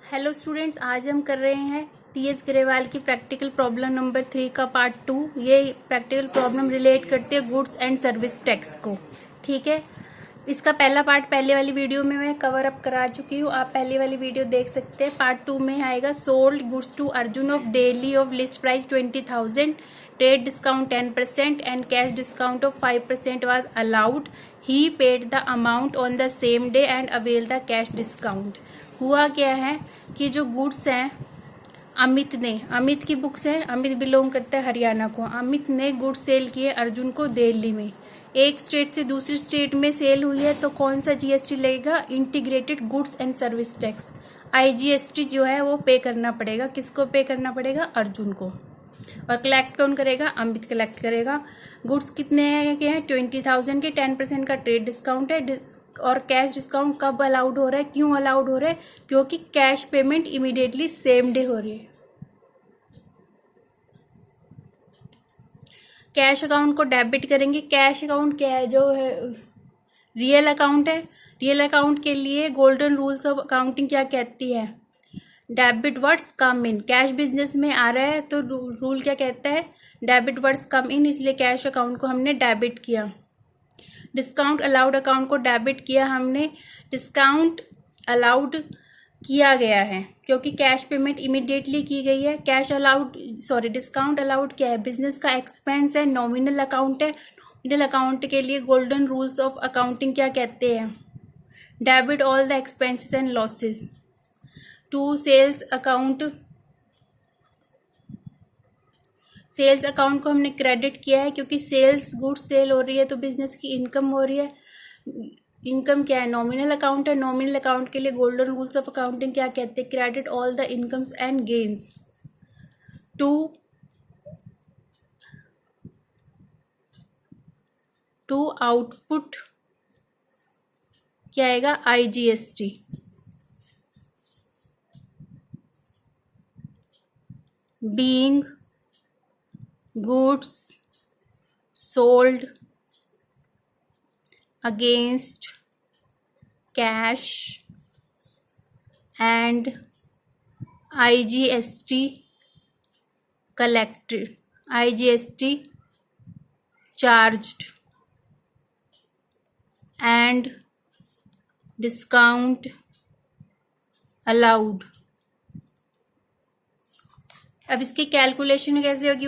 Hello students, आज हम कर रहे हैं टीएस ग्रेवाल की प्रैक्टिकल प्रॉब्लम नंबर 3 का पार्ट 2। ये प्रैक्टिकल प्रॉब्लम रिलेट करती है गुड्स एंड सर्विस टैक्स को। ठीक है, इसका पहला पार्ट पहले वाली वीडियो में मैं कवर अप करा चुकी हूँ, आप पहले वाली वीडियो देख सकते हैं। पार्ट 2 में आएगा sold goods to Arjun of Delhi of list price 20,000, trade discount 10% and cash discount of 5% was allowed. He paid the amount on the same day and avail the cash discount. हुआ क्या है कि जो गुड्स हैं अमित की बुक्स हैं, अमित बिलोंग करता है हरियाणा को। अमित ने गुड्स सेल किए अर्जुन को दिल्ली में। एक स्टेट से दूसरी स्टेट में सेल हुई है तो कौन सा जीएसटी लगेगा? Integrated goods and service tax, IGST जो है वो पे करना पड़ेगा। किसको पे करना पड़ेगा? अर्जुन को। और कलेक्ट कौन करेगा? अमित कलेक्ट करेगा। गुड्स कितने हैं? 20,000 के 10% का ट्रेड डिस्काउंट है। और कैश डिस्काउंट कब अलाउड हो रहा है? क्यों अलाउड हो रहा है? क्योंकि cash payment immediately same day हो रही है। कैश अकाउंट को डेबिट करेंगे। कैश अकाउंट क्या है? जो है रियल अकाउंट है। रियल अकाउंट के लिए गोल्डन रूल्स ऑफ अकाउंटिंग क्या कहती है? डेबिट वर्ड्स कम इन। कैश बिजनेस में आ रहा है तो रूल क्या कहता है? डेबिट वर्ड्स कम इन, इसलिए कैश अकाउंट को हमने डेबिट किया। डिस्काउंट अलाउड अकाउंट को डेबिट किया हमने। डिस्काउंट अलाउड किया गया है क्योंकि कैश पेमेंट इमीडिएटली की गई है। डिस्काउंट अलाउड क्या है? बिजनेस का एक्सपेंस है, नॉमिनल अकाउंट है। नॉमिनल अकाउंट के लिए गोल्डन रूल्स ऑफ अकाउंटिंग क्या कहते हैं? Debit all the expenses and losses. To sales account को हमने क्रेडिट किया है क्योंकि सेल्स गुड्स सेल हो रही है तो बिजनेस की इनकम हो रही है। इनकम क्या है? नॉमिनल अकाउंट है। नॉमिनल अकाउंट के लिए गोल्डन रूल्स ऑफ अकाउंटिंग क्या कहते हैं? Credit all the incomes and gains. To output क्या आएगा? IGST. Being goods sold against cash and IGST collected, IGST charged and discount allowed। अब इसकी कैलकुलेशन कैसे होगी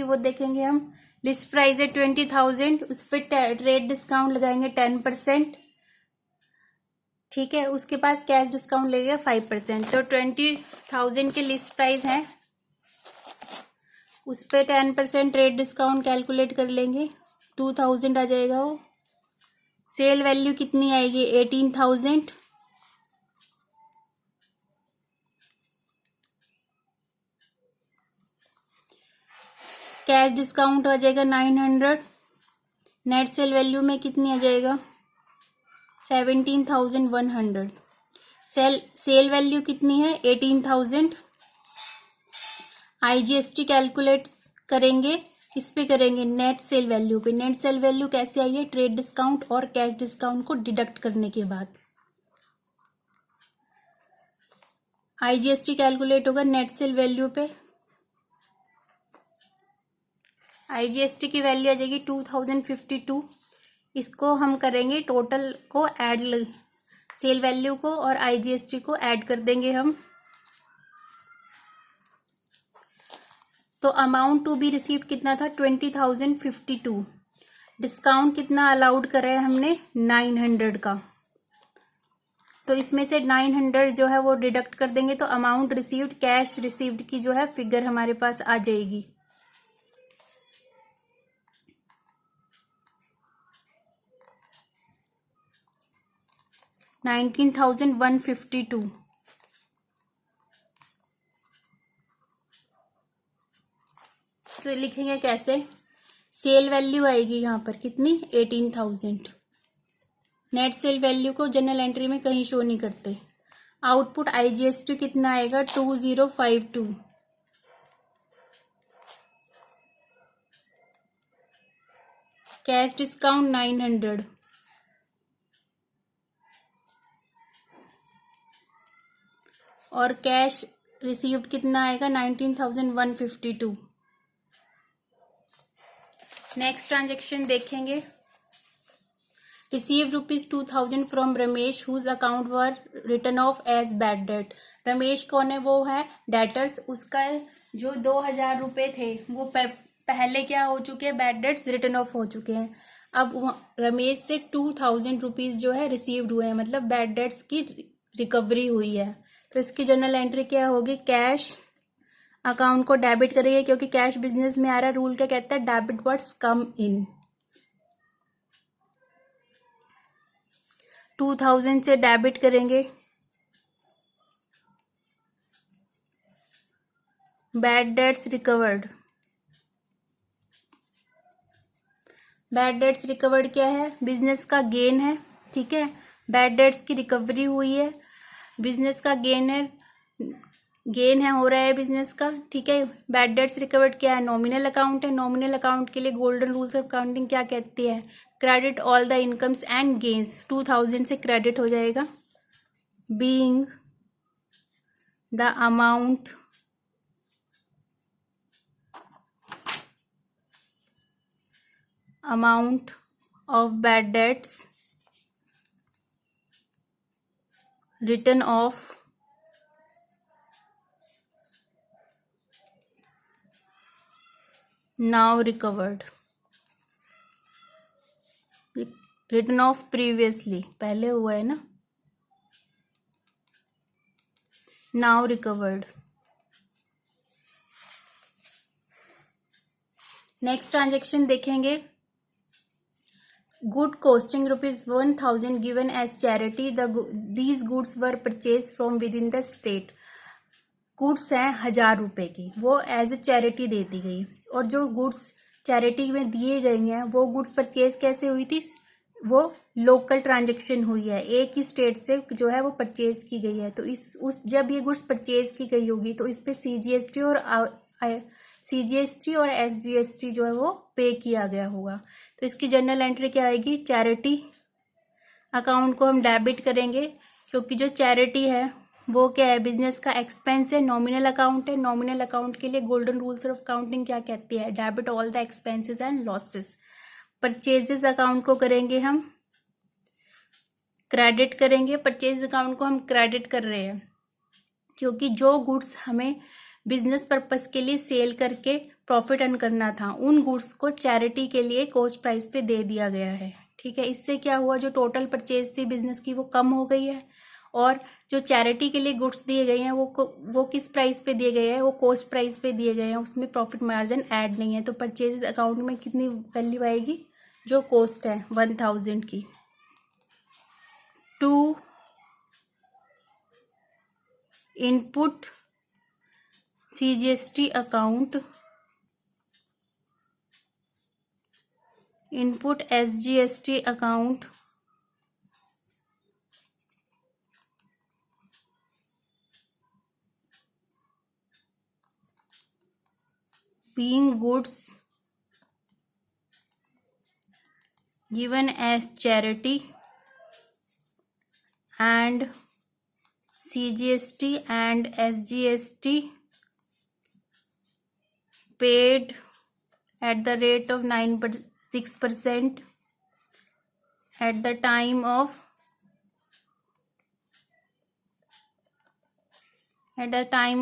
वो देखेंगे हम। लिस्ट प्राइस है 20,000, उस पर ट्रेड डिस्काउंट लगाएंगे 10%। ठीक है, उसके पास कैश डिस्काउंट लगेगा 5%। तो 20,000 की लिस्ट प्राइस है, उस पर 10% ट्रेड डिस्काउंट कैलकुलेट कर लेंगे, 2,000 आ जाएगा वो। सेल वैल्यू कितनी आएगी? 18,000। कैश डिस्काउंट आ जाएगा 900। नेट सेल वैल्यू में कितनी आ जाएगा? 17,100। सेल वैल्यू कितनी है? 18,000। आईजीएसटी कैलकुलेट करेंगे, किस पे करेंगे? नेट सेल वैल्यू पे। नेट सेल वैल्यू कैसे आई है? ट्रेड डिस्काउंट और कैश डिस्काउंट को डिडक्ट करने के बाद आईजीएसटी कैलकुलेट होगा नेट सेल वैल्यू पे। आईजीएसटी की वैल्यू आ जाएगी 2052। इसको हम करेंगे टोटल को ऐड, सेल वैल्यू को और आईजीएसटी को ऐड कर देंगे हम। तो अमाउंट टू बी रिसीव्ड कितना था? 20,052। डिस्काउंट कितना अलाउड करा है हमने? 900 का। तो इसमें से 900 जो है वो डिडक्ट कर देंगे तो अमाउंट रिसीव्ड, कैश रिसीव्ड की जो है फिगर हमारे पास आ जाएगी। $19,152। तो लिखेंगे कैसे? सेल वैल्यू आएगी यहाँ पर कितनी? 18,000। नेट सेल वैल्यू को जनरल एंट्री में कहीं शो नहीं करते। आउटपुट आईजीएसटी कितना आएगा? 2052। Cash discount 900। और कैश रिसीव्ड कितना आएगा 19,152। नेक्स्ट ट्रांजेक्शन देखेंगे। Receive ₹2,000 from Ramesh whose account were written off as bad debt. Ramesh कौन है? वो है डेटर्स। उसका जो 2,000 रुपये थे वो पहले क्या हो चुके हैं, बैड डेट्स रिटर्न ऑफ हो चुके हैं। अब रमेश से 2,000 रुपीज जो है रिसीव्ड हुए हैं, मतलब बैड डेट्स की रिकवरी हुई है। तो इसकी जर्नल एंट्री क्या होगी, कैश अकाउंट को डेबिट करेंगे, क्योंकि कैश बिजनेस में आ रहा है। रूल क्या कहता है, डेबिट व्हाट्स कम इन। 2,000 से डेबिट करेंगे bad debts recovered. Bad debts recovered क्या है, बिजनेस का गेन है। ठीक है, बैड डेट्स की रिकवरी हुई है, बिजनेस का गेन है, हो रहा है बिजनेस का। ठीक है, बैड डेट्स रिकवर्ड क्या है, नॉमिनल अकाउंट है। नॉमिनल अकाउंट के लिए गोल्डन रूल्स ऑफ अकाउंटिंग क्या कहती है, credit all the incomes and gains. 2,000 से क्रेडिट हो जाएगा, being the amount of bad debts written off now recovered. Written off previously पहले हुआ है ना, नाउ रिकवर्ड। नेक्स्ट ट्रांजेक्शन देखेंगे। Good costing ₹1,000 given as charity. These goods were purchase from within the state. Goods हैं 1,000 रुपए की, वो as a charity दे दी गई। और जो गुड्स चैरिटी में दिए गए हैं वो गुड्स परचेज कैसे हुई थी, वो लोकल ट्रांजेक्शन हुई है, एक ही स्टेट से जो है वो परचेज की गई है। तो जब ये गुड्स परचेज की गई होगी तो इस पे सीजीएसटी और एसजीएसटी जो है वो पे किया गया होगा। तो इसकी जर्नल एंट्री क्या आएगी, चैरिटी अकाउंट को हम डेबिट करेंगे, क्योंकि जो चैरिटी है वो क्या है, बिजनेस का एक्सपेंस है, नॉमिनल अकाउंट है। नॉमिनल अकाउंट के लिए गोल्डन रूल्स ऑफ अकाउंटिंग क्या कहती है, debit all the expenses and losses. Purchases account को करेंगे हम क्रेडिट करेंगे, परचेज अकाउंट को हम क्रेडिट कर रहे हैं, क्योंकि जो गुड्स हमें बिजनेस पर्पस के लिए सेल करके प्रॉफिट अर्न करना था, उन गुड्स को चैरिटी के लिए कॉस्ट प्राइस पे दे दिया गया है। ठीक है, इससे क्या हुआ, जो टोटल परचेज थी बिजनेस की वो कम हो गई है, और जो चैरिटी के लिए गुड्स दिए गए हैं वो किस प्राइस पे दिए गए हैं, वो कॉस्ट प्राइस पे दिए गए हैं, उसमें प्रॉफिट मार्जिन ऐड नहीं है। तो परचेज अकाउंट में कितनी वैल्यू आएगी, जो कॉस्ट है 1,000 की, to input CGST account, input SGST account, being goods given as charity and CGST and SGST paid at the rate of 6% at the time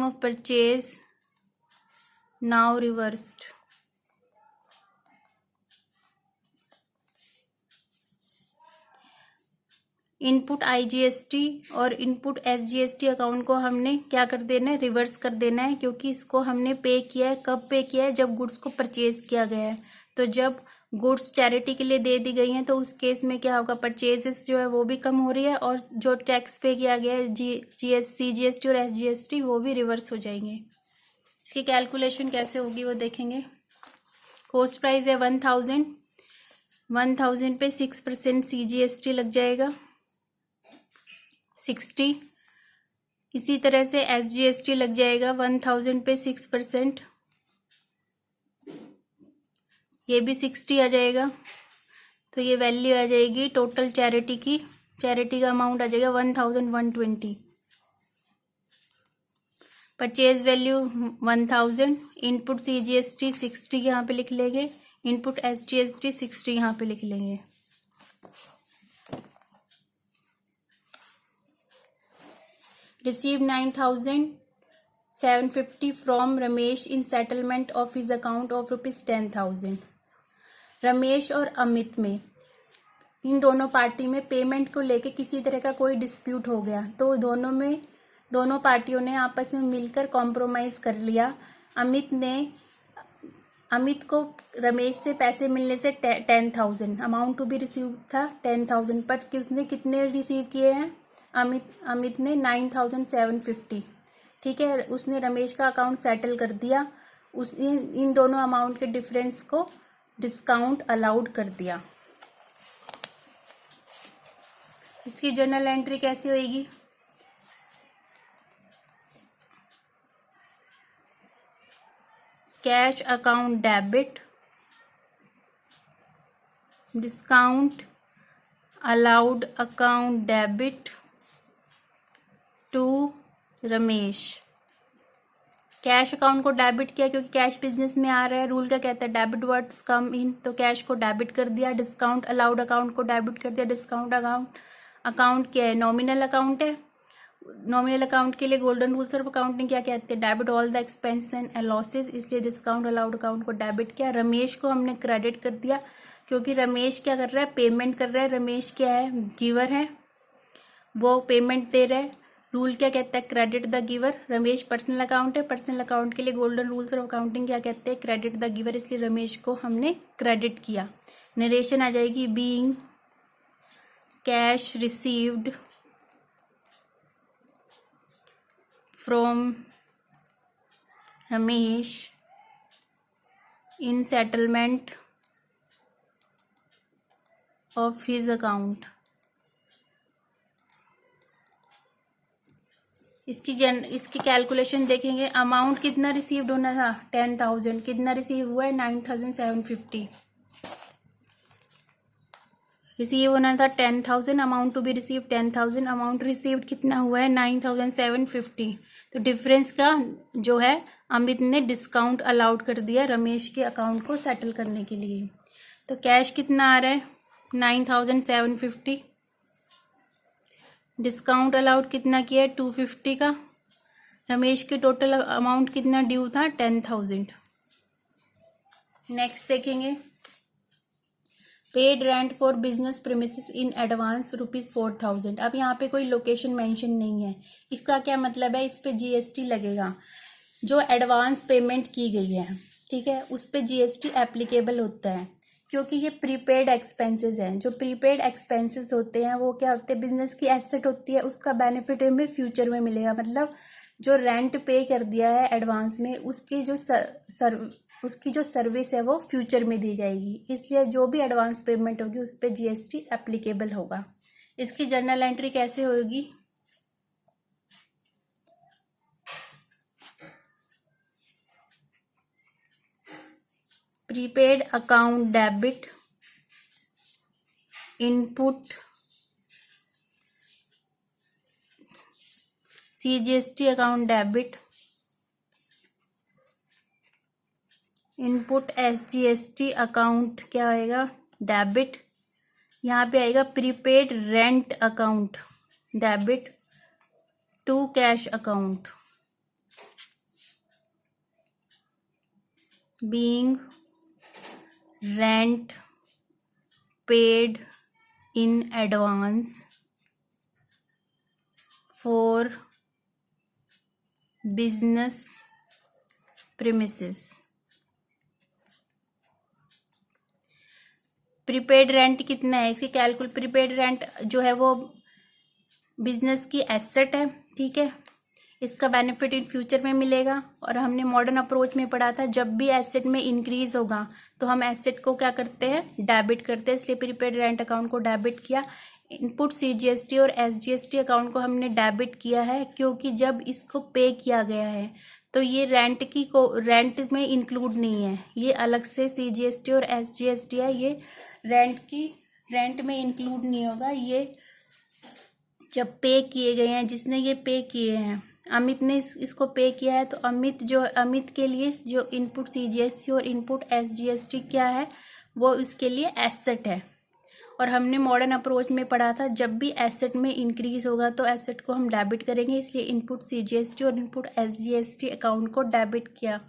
of purchase, now reversed. Input IGST और input SGST account को हमने क्या कर देना है, reverse कर देना है, क्योंकि इसको हमने पे किया है, कब पे किया है, जब गुड्स को परचेज किया गया है। तो जब गुड्स चैरिटी के लिए दे दी गई हैं तो उस केस में क्या होगा, परचेजेस जो है वो भी कम हो रही है, और जो टैक्स पे किया गया है सीजीएसटी और एसजीएसटी वो भी रिवर्स हो जाएंगे। इसकी कैलकुलेशन कैसे होगी वो देखेंगे। कॉस्ट प्राइस है 1,000 पे 6% सीजीएसटी लग जाएगा 60। इसी तरह से एसजीएसटी लग जाएगा 1,000 पे 6%, ये भी 60 आ जाएगा। तो ये वैल्यू आ जाएगी टोटल चैरिटी का अमाउंट आ जाएगा 1,120। परचेज वैल्यू 1000, इनपुट CGST 60 यहाँ पे लिख लेंगे, इनपुट SGST 60 यहाँ पे लिख लेंगे। Receive 9750 from Ramesh in settlement of his account of ₹10,000। Ramesh और अमित में, इन दोनों पार्टी में पेमेंट को लेके किसी तरह का कोई डिस्प्यूट हो गया, तो दोनों पार्टियों ने आपस में मिलकर कॉम्प्रोमाइज़ कर लिया। अमित को रमेश से पैसे मिलने से 10,000 अमाउंट टू बी रिसीव था 10,000, पर किसने कितने रिसीव किए हैं? अमित ने 9,750। ठीक है, उसने रमेश का अकाउंट सेटल कर दिया, उसने इन दोनों अमाउंट के डिफरेंस को डिस्काउंट अलाउड कर दिया। इसकी जर्नल एंट्री कैसी होगी? Cash account debit, discount allowed account debit to Ramesh. Cash account को डेबिट किया क्योंकि कैश बिजनेस में आ रहा है, रूल क्या कहता है? डेबिट वर्ड्स कम इन, तो कैश को डेबिट कर दिया। डिस्काउंट अलाउड अकाउंट को डेबिट कर दिया। डिस्काउंट अकाउंट क्या है? नॉमिनल अकाउंट है। नॉमिनल अकाउंट के लिए गोल्डन रूल्स ऑफ अकाउंटिंग क्या कहते हैं? Debit all the expenses and losses, इसलिए डिस्काउंट अलाउड अकाउंट को डेबिट किया। रमेश को हमने क्रेडिट कर दिया क्योंकि रमेश क्या कर रहा है? पेमेंट कर रहा है। रमेश क्या है? गिवर है, वो पेमेंट दे रहा है। रूल क्या कहता है? Credit the giver. Ramesh personal account है, पर्सनल अकाउंट के लिए गोल्डन रूल्स ऑफ अकाउंटिंग क्या कहते हैं? क्रेडिट द गिवर, इसलिए रमेश को हमने क्रेडिट किया। नरेशन आ जाएगी being cash received from Ramesh in settlement of his account. इसकी कैलकुलेशन देखेंगे। अमाउंट कितना रिसीव्ड होना था? 10,000। कितना रिसीव हुआ है? 9,750। रिसीव होना था 10,000, amount to be receive 10,000, amount received कितना हुआ है? 9,750। तो डिफरेंस का जो है अमित ने डिस्काउंट अलाउड कर दिया रमेश के अकाउंट को सेटल करने के लिए। तो कैश कितना आ रहा है? 9,750। डिस्काउंट अलाउड कितना किया है? 250 का। रमेश के टोटल अमाउंट कितना ड्यू था? 10,000। नेक्स्ट देखेंगे, paid rent for business premises in advance ₹4,000। अब यहाँ पे कोई लोकेशन मेंशन नहीं है, इसका क्या मतलब है? इस पे GST लगेगा। जो एडवांस पेमेंट की गई है, ठीक है, उस पे GST एप्लीकेबल होता है क्योंकि ये प्रीपेड एक्सपेंसेस हैं। जो प्रीपेड एक्सपेंसेस होते हैं वो क्या होते हैं? बिजनेस की एसेट होती है, उसका बेनिफिट हमें फ्यूचर में मिलेगा। मतलब जो रेंट पे कर दिया है एडवांस में, उसकी जो सर्विस है वो फ्यूचर में दी जाएगी, इसलिए जो भी एडवांस पेमेंट होगी उस पर GST एप्लीकेबल होगा। इसकी जर्नल एंट्री कैसे होगी? Prepaid account debit, input CGST account debit, input SGST account क्या आएगा? डेबिट। यहाँ पे आएगा prepaid rent account debit to cash account being rent paid in advance for business premises. Prepaid rent कितना है? इसकी प्रीपेड रेंट जो है वो बिजनेस की एसेट है, ठीक है, इसका बेनिफिट इन फ्यूचर में मिलेगा। और हमने मॉडर्न अप्रोच में पढ़ा था, जब भी एसेट में इंक्रीज होगा तो हम एसेट को क्या करते हैं? डेबिट करते हैं, इसलिए प्रीपेड रेंट अकाउंट को डेबिट किया। इनपुट CGST और SGST अकाउंट को हमने डेबिट किया है क्योंकि जब इसको पे किया गया है तो ये रेंट में इंक्लूड नहीं है, ये अलग से CGST और SGST है, ये रेंट में इंक्लूड नहीं होगा। ये जब पे किए गए हैं, जिसने ये पे किए हैं अमित ने इसको पे किया है, तो अमित के लिए जो इनपुट सीजीएसटी और इनपुट एसजीएसटी क्या है, वो इसके लिए एसेट है। और हमने मॉडर्न अप्रोच में पढ़ा था, जब भी एसेट में इंक्रीज होगा तो एसेट को हम डेबिट करेंगे, इसलिए इनपुट सीजीएसटी और इनपुट एसजीएसटी अकाउंट को डेबिट किया।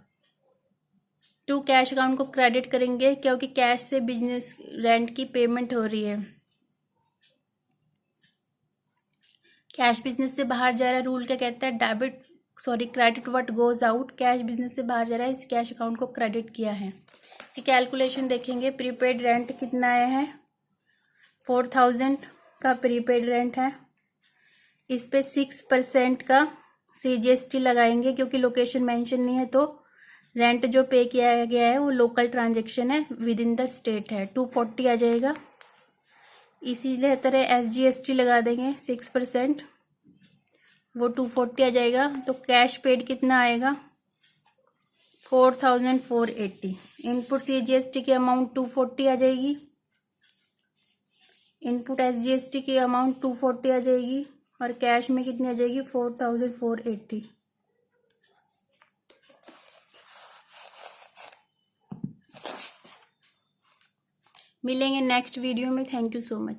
टू कैश अकाउंट को क्रेडिट करेंगे, क्योंकि कैश से बिजनेस रेंट की पेमेंट हो रही है। कैश बिजनेस से बाहर जा रहा है, रूल क्या कहता है, credit what goes out. Cash business से बाहर जा रहा है, इस कैश अकाउंट को क्रेडिट किया है। इसकी कैलकुलेशन देखेंगे। प्रीपेड रेंट कितना आया है, 4000 का प्रीपेड रेंट है। इस पे 6% का सीजीएसटी लगाएंगे, क्योंकि लोकेशन मेंशन नहीं है, तो रेंट जो पे किया गया है वो लोकल ट्रांजेक्शन है, विद इन द स्टेट है, 240 आ जाएगा। इसी तरह एसजीएसटी लगा देंगे 6%, वो 240 आ जाएगा। तो कैश पेड कितना आएगा, 4480। इनपुट सीजीएसटी की अमाउंट 240 आ जाएगी, इनपुट एसजीएसटी की अमाउंट 240 आ जाएगी, और कैश में कितनी आ जाएगी, 4480। मिलेंगे नेक्स्ट वीडियो में। Thank you so much.